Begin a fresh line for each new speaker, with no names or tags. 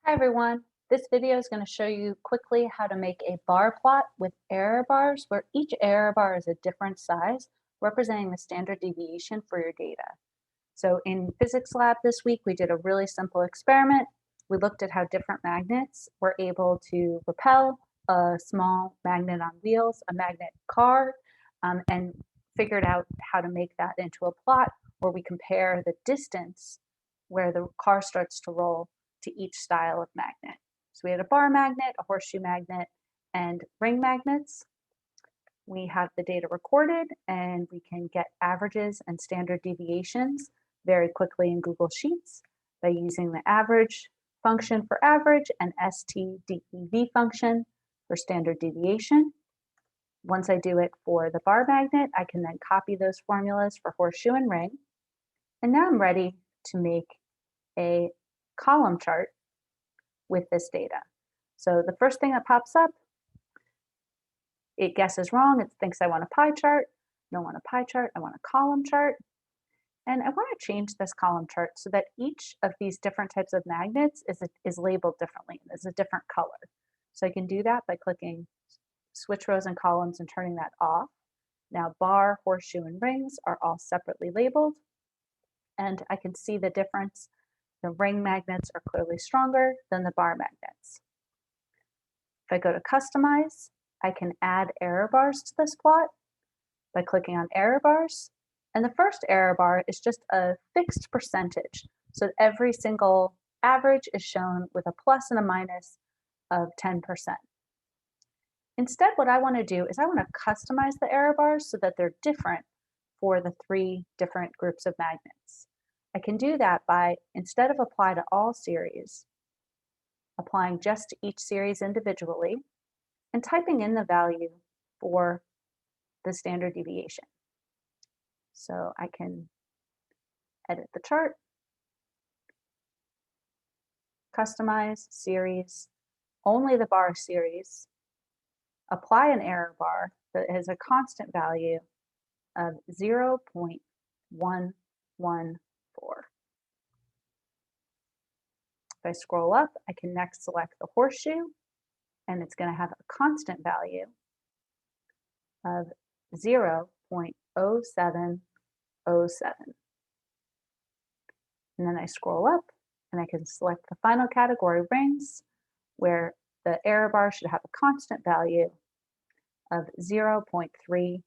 Hi everyone. This video is going to show you quickly how to make a bar plot with error bars where each error bar is a different size, representing the standard deviation for your data. So in physics lab this week, we did a really simple experiment. We looked at how different magnets were able to repel a small magnet on wheels, a magnet car, and figured out how to make that into a plot where we compare the distance where the car starts to roll to each style of magnet. So we had a bar magnet, a horseshoe magnet, and ring magnets. We have the data recorded and we can get averages and standard deviations very quickly in Google Sheets by using the average function for average and stdev function for standard deviation. Once I do it for the bar magnet, I can then copy those formulas for horseshoe and ring. And now I'm ready to make a column chart with this data. So the first thing that pops up, it guesses wrong. It thinks I want a pie chart. I don't want a pie chart. I want a column chart. And I want to change this column chart so that each of these different types of magnets is labeled differently. There's a different color. So I can do that by clicking switch rows and columns and turning that off. Now bar, horseshoe, and rings are all separately labeled. And I can see the difference. The ring magnets are clearly stronger than the bar magnets. If I go to customize, I can add error bars to this plot by clicking on error bars. And the first error bar is just a fixed percentage. So every single average is shown with a plus and a minus of 10%. Instead, what I want to do is I want to customize the error bars so that they're different for the three different groups of magnets. I can do that by, instead of apply to all series, applying just to each series individually and typing in the value for the standard deviation. So I can edit the chart, customize series, only the bar series, apply an error bar that has a constant value of 0.114. If I scroll up, I can next select the horseshoe, and it's going to have a constant value of 0.0707. And then I scroll up, and I can select the final category, rings, where the error bar should have a constant value of 0.351.